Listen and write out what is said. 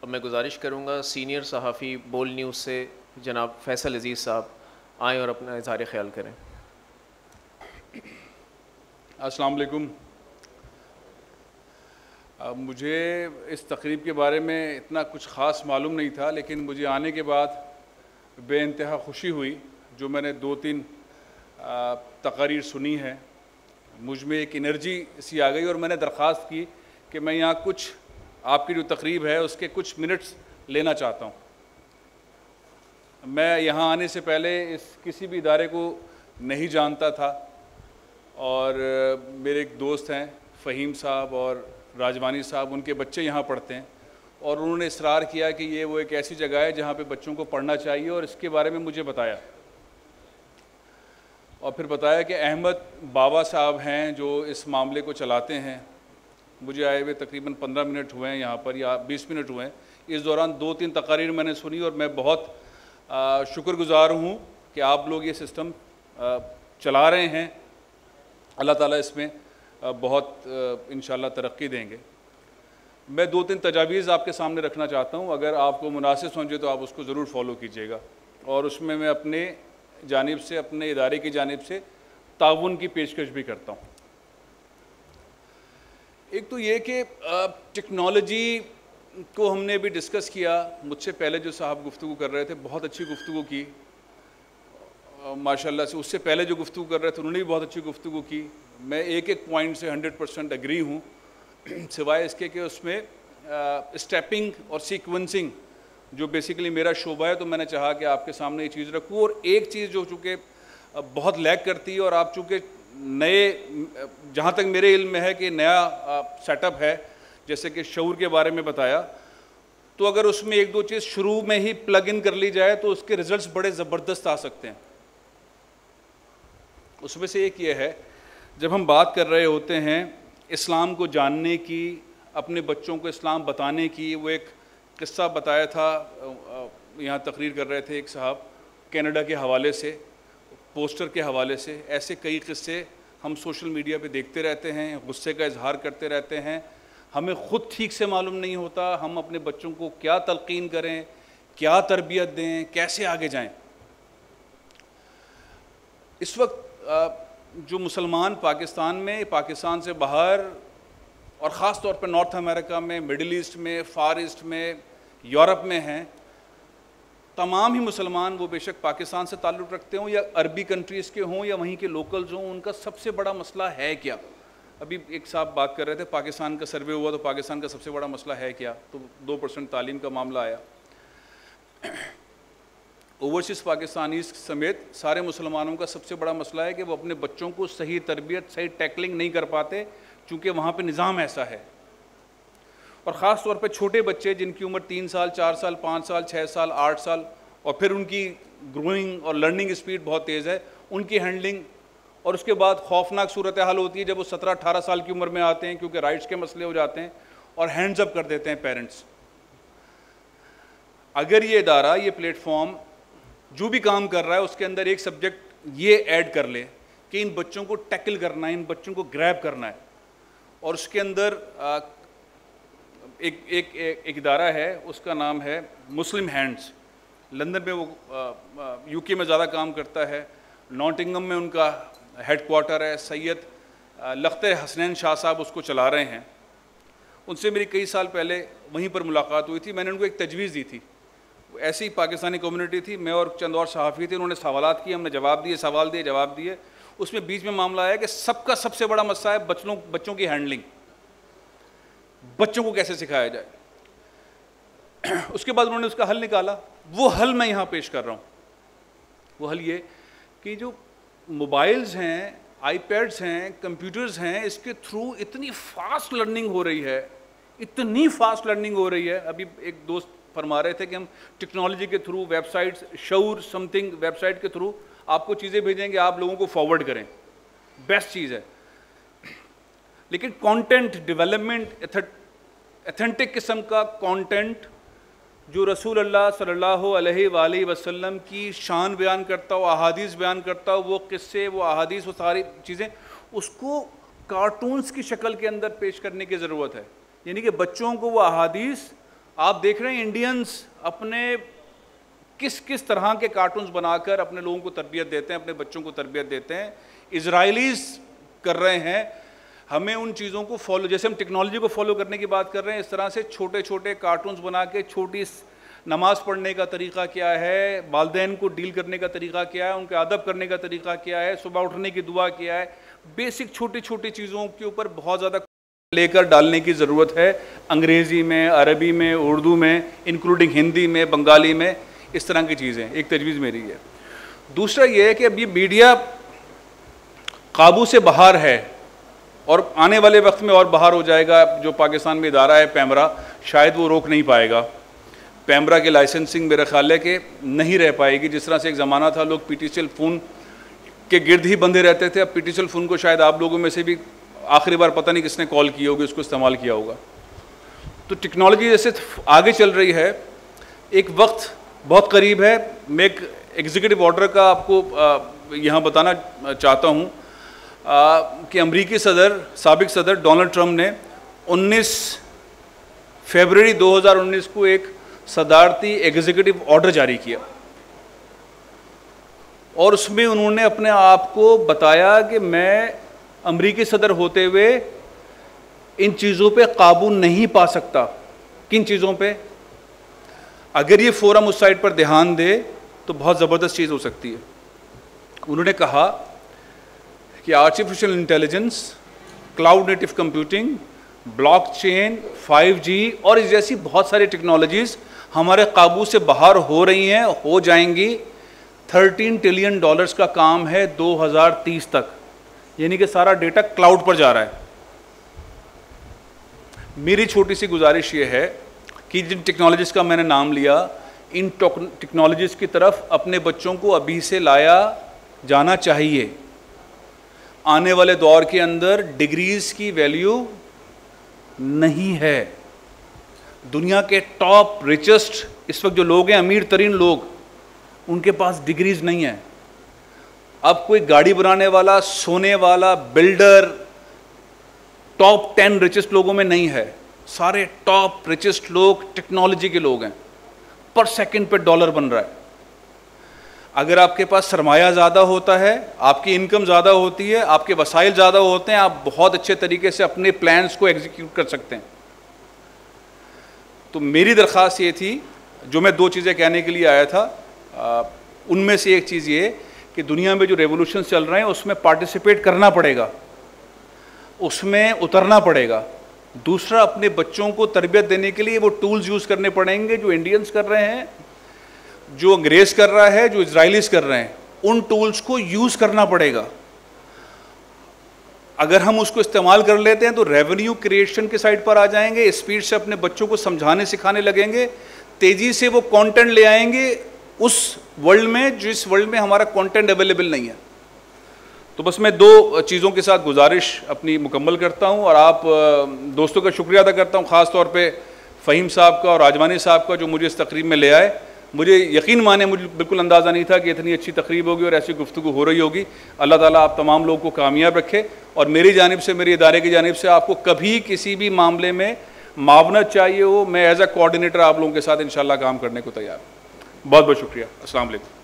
अब मैं गुजारिश करूँगा सीनियर सहाफ़ी बोल न्यूज़ से जनाब फैसल अज़ीज़ साहब आएँ और अपना इज़हार ख्याल करें। अस्सलाम वालेकुम। मुझे इस तकरीब के बारे में इतना कुछ ख़ास मालूम नहीं था, लेकिन मुझे आने के बाद बेइंतहा खुशी हुई। जो मैंने 2-3 तकारीर सुनी है, मुझ में एक एनर्जी सी आ गई और मैंने दरख्वास्त की कि मैं यहाँ कुछ आपकी जो तकरीब है उसके कुछ मिनट्स लेना चाहता हूँ। मैं यहाँ आने से पहले इस किसी भी इदारे को नहीं जानता था और मेरे एक दोस्त हैं फ़हीम साहब और राजवानी साहब, उनके बच्चे यहाँ पढ़ते हैं और उन्होंने इसरार किया कि ये वो एक ऐसी जगह है जहाँ पे बच्चों को पढ़ना चाहिए और इसके बारे में मुझे बताया। और फिर बताया कि अहमद बाबा साहब हैं जो इस मामले को चलाते हैं। मुझे आए हुए तकरीबन 15 मिनट हुए हैं यहाँ पर, या 20 मिनट हुए हैं। इस दौरान 2-3 तकारीर मैंने सुनी और मैं बहुत शुक्रगुज़ार हूँ कि आप लोग ये सिस्टम चला रहे हैं। अल्लाह ताला इसमें बहुत इंशाअल्लाह तरक्की देंगे। मैं 2-3 तजावीज़ आपके सामने रखना चाहता हूँ, अगर आपको मुनासिब समझे तो आप उसको ज़रूर फॉलो कीजिएगा और उसमें मैं अपने जानिब से, अपने इदारे की जानिब से ताउन की पेशकश भी करता हूँ। एक तो ये कि टेक्नोलॉजी को हमने भी डिस्कस किया। मुझसे पहले जो साहब गुफ्तगू कर रहे थे, बहुत अच्छी गुफ्तगू की माशाल्लाह से। उससे पहले जो गुफ्तगू कर रहे थे उन्होंने भी बहुत अच्छी गुफ्तगू की। मैं एक एक पॉइंट से 100% एग्री हूँ, सिवाय इसके कि उसमें स्टेपिंग और सीक्वेंसिंग जो बेसिकली मेरा शोबा है, तो मैंने चाहा कि आपके सामने ये चीज़ रखूँ। और एक चीज़ जो चूँकि बहुत लैग करती है और आप चूँकि नए, जहाँ तक मेरे इल्म में है कि नया सेटअप है, जैसे कि शऊर के बारे में बताया, तो अगर उसमें 1-2 चीज़ शुरू में ही प्लग इन कर ली जाए तो उसके रिज़ल्ट्स बड़े ज़बरदस्त आ सकते हैं। उसमें से एक ये है, जब हम बात कर रहे होते हैं इस्लाम को जानने की, अपने बच्चों को इस्लाम बताने की, वो एक किस्सा बताया था, यहाँ तकरीर कर रहे थे एक साहब कनाडा के हवाले से, पोस्टर के हवाले से। ऐसे कई किस्से हम सोशल मीडिया पे देखते रहते हैं, गुस्से का इजहार करते रहते हैं। हमें ख़ुद ठीक से मालूम नहीं होता हम अपने बच्चों को क्या तलकीन करें, क्या तरबियत दें, कैसे आगे जाएं। इस वक्त जो मुसलमान पाकिस्तान में, पाकिस्तान से बाहर और ख़ास तौर पर नॉर्थ अमेरिका में, मिडिल ईस्ट में, फार ईस्ट में, यूरोप में हैं, तमाम ही मुसलमान, वो बेशक पाकिस्तान से ताल्लुक़ रखते हों या अरबी कंट्रीज़ के हों या वहीं के लोकल्स हों, उनका सबसे बड़ा मसला है क्या। अभी एक साहब बात कर रहे थे, पाकिस्तान का सर्वे हुआ तो पाकिस्तान का सबसे बड़ा मसला है क्या, तो 2% तालीम का मामला आया। ओवरसीज़ पाकिस्तानी समेत सारे मुसलमानों का सबसे बड़ा मसला है कि वो अपने बच्चों को सही तरबियत, सही टैकलिंग नहीं कर पाते, चूँकि वहाँ पे निज़ाम ऐसा है। और ख़ास तौर पे छोटे बच्चे जिनकी उम्र 3 साल, 4 साल, 5 साल, 6 साल, 8 साल, और फिर उनकी ग्रोइंग और लर्निंग स्पीड बहुत तेज़ है, उनकी हैंडलिंग। और उसके बाद खौफनाक सूरत हाल होती है जब वो 17-18 साल की उम्र में आते हैं, क्योंकि राइट्स के मसले हो जाते हैं और हैंड्स अप कर देते हैं पेरेंट्स। अगर ये इदारा, ये प्लेटफॉर्म जो भी काम कर रहा है, उसके अंदर एक सब्जेक्ट ये ऐड कर ले कि इन बच्चों को टैकल करना है, इन बच्चों को ग्रैब करना है, और उसके अंदर एक इदारा है, उसका नाम है मुस्लिम हैंड्स। लंदन में वो यूके में ज़्यादा काम करता है, नॉटिंगम में उनका हेडक्वार्टर है। सैयद लख्तर हसनैन शाह साहब उसको चला रहे हैं। उनसे मेरी कई साल पहले वहीं पर मुलाकात हुई थी। मैंने उनको एक तजवीज़ दी थी, ऐसी ही पाकिस्तानी कम्युनिटी थी, मैं और चंद और सहाफ़ी थे, उन्होंने सवालात किए, हमने जवाब दिए, सवाल दिए, जवाब दिए। उसमें बीच में मामला आया कि सबका सबसे बड़ा मसला है बच्चों की हैंडलिंग, बच्चों को कैसे सिखाया जाए। उसके बाद उन्होंने उसका हल निकाला। वो हल मैं यहाँ पेश कर रहा हूँ। वो हल ये कि जो मोबाइल्स हैं, आईपैड्स हैं, कंप्यूटर्स हैं, इसके थ्रू इतनी फास्ट लर्निंग हो रही है, इतनी फास्ट लर्निंग हो रही है। अभी एक दोस्त फरमा रहे थे कि हम टेक्नोलॉजी के थ्रू, वेबसाइट्स, शऊर समथिंग वेबसाइट के थ्रू आपको चीज़ें भेजेंगे, आप लोगों को फॉरवर्ड करें, बेस्ट चीज़ है। लेकिन कंटेंट डेवलपमेंट, एथेंटिक किस्म का कंटेंट जो रसूल अल्लाह सल्लल्लाहु अलैहि वसल्लम की शान बयान करता हो, अहादीस बयान करता हो, वो किस्से, वो अहादीस, वो सारी चीज़ें, उसको कार्टून्स की शक्ल के अंदर पेश करने की ज़रूरत है। यानी कि बच्चों को वो अहादीस आप देख रहे हैं इंडियंस अपने किस किस तरह के कार्टून्स बनाकर अपने लोगों को तरबियत देते हैं, अपने बच्चों को तरबियत देते हैं। इजरायलीज कर रहे हैं। हमें उन चीज़ों को फॉलो, जैसे हम टेक्नोलॉजी को फॉलो करने की बात कर रहे हैं, इस तरह से छोटे छोटे कार्टून्स बना के छोटी नमाज़ पढ़ने का तरीक़ा क्या है, वालिदैन को डील करने का तरीक़ा क्या है, उनके अदब करने का तरीक़ा क्या है, सुबह उठने की दुआ क्या है, बेसिक छोटी छोटी चीज़ों के ऊपर बहुत ज़्यादा लेकर डालने की ज़रूरत है। अंग्रेज़ी में, अरबी में, उर्दू में, इंक्लूडिंग हिंदी में, बंगाली में, इस तरह की चीज़ें एक तजवीज़ मेरी है। दूसरा ये है कि अब ये मीडिया काबू से बाहर है और आने वाले वक्त में और बाहर हो जाएगा। जो पाकिस्तान में इदारा है पैमरा, शायद वो रोक नहीं पाएगा। पैमरा की लाइसेंसिंग मेरा ख्याल है कि नहीं रह पाएगी। जिस तरह से एक ज़माना था लोग पीटीसीएल फ़ोन के गिर्द ही बंधे रहते थे, अब पीटीसीएल फ़ोन को शायद आप लोगों में से भी आखिरी बार पता नहीं किसने कॉल की होगी, उसको इस्तेमाल किया होगा। तो टेक्नोलॉजी जैसे आगे चल रही है, एक वक्त बहुत करीब है। मैं एक एग्जीक्यूटिव ऑर्डर का आपको यहाँ बताना चाहता हूँ कि अमरीकी सदर, साबिक सदर डोनाल्ड ट्रंप ने 19 फरवरी 2019 को एक सदारती एग्जीक्यूटिव ऑर्डर जारी किया और उसमें उन्होंने अपने आप को बताया कि मैं अमरीकी सदर होते हुए इन चीज़ों पे काबू नहीं पा सकता। किन चीज़ों पे? अगर ये फोरम उस साइड पर ध्यान दे तो बहुत ज़बरदस्त चीज़ हो सकती है। उन्होंने कहा कि artificial intelligence, cloud native computing, blockchain, 5G और इस जैसी बहुत सारी टेक्नोलॉजीज़ हमारे काबू से बाहर हो रही हैं, हो जाएंगी। $13 ट्रिलियन का काम है 2030 तक, यानी कि सारा डेटा क्लाउड पर जा रहा है। मेरी छोटी सी गुजारिश ये है कि जिन टेक्नोलॉजीज़ का मैंने नाम लिया, इन टेक्नोलॉजीज़ की तरफ अपने बच्चों को अभी से लाया जाना चाहिए। आने वाले दौर के अंदर डिग्रीज़ की वैल्यू नहीं है। दुनिया के टॉप रिचेस्ट इस वक्त जो लोग हैं, अमीर तरीन लोग, उनके पास डिग्रीज़ नहीं है। अब कोई गाड़ी बनाने वाला, सोने वाला, बिल्डर टॉप 10 रिचेस्ट लोगों में नहीं है। सारे टॉप रिचेस्ट लोग टेक्नोलॉजी के लोग हैं। पर सेकंड पे डॉलर बन रहा है। अगर आपके पास सरमाया ज़्यादा होता है, आपकी इनकम ज़्यादा होती है, आपके वसाइल ज़्यादा होते हैं, आप बहुत अच्छे तरीके से अपने प्लान्स को एग्जीक्यूट कर सकते हैं। तो मेरी दरख्वास्त ये थी, जो मैं 2 चीज़ें कहने के लिए आया था, उनमें से एक चीज़ ये कि दुनिया में जो रेवोल्यूशन चल रहे हैं उसमें पार्टिसिपेट करना पड़ेगा, उसमें उतरना पड़ेगा। दूसरा, अपने बच्चों को तरबियत देने के लिए वो टूल्स यूज़ करने पड़ेंगे जो इंडियंस कर रहे हैं, जो अंग्रेज़ कर रहा है, जो इजरायलीज कर रहे हैं। उन टूल्स को यूज़ करना पड़ेगा। अगर हम उसको इस्तेमाल कर लेते हैं तो रेवेन्यू क्रिएशन के साइड पर आ जाएंगे, स्पीड से अपने बच्चों को समझाने सिखाने लगेंगे, तेज़ी से वो कंटेंट ले आएंगे उस वर्ल्ड में जिस वर्ल्ड में हमारा कंटेंट अवेलेबल नहीं है। तो बस मैं 2 चीज़ों के साथ गुजारिश अपनी मुकम्मल करता हूं और आप दोस्तों का शुक्रिया अदा करता हूं, ख़ास तौर पे फ़हीम साहब का और राजवानी साहब का, जो मुझे इस तकरीब में ले आए। मुझे यकीन माने, मुझे बिल्कुल अंदाज़ा नहीं था कि इतनी अच्छी तकरीब होगी और ऐसी गुफ्तगू हो रही होगी। अल्लाह ताला आप तमाम लोगों को कामयाब रखे और मेरी जानिब से, मेरे इदारे की जानिब से आपको कभी किसी भी मामले में मावनत चाहिए हो, मैं एज ए कोऑर्डिनेटर आप लोगों के साथ इंशाल्लाह काम करने को तैयार हूँ। बहुत बहुत शुक्रिया। अस्सलाम वालेकुम।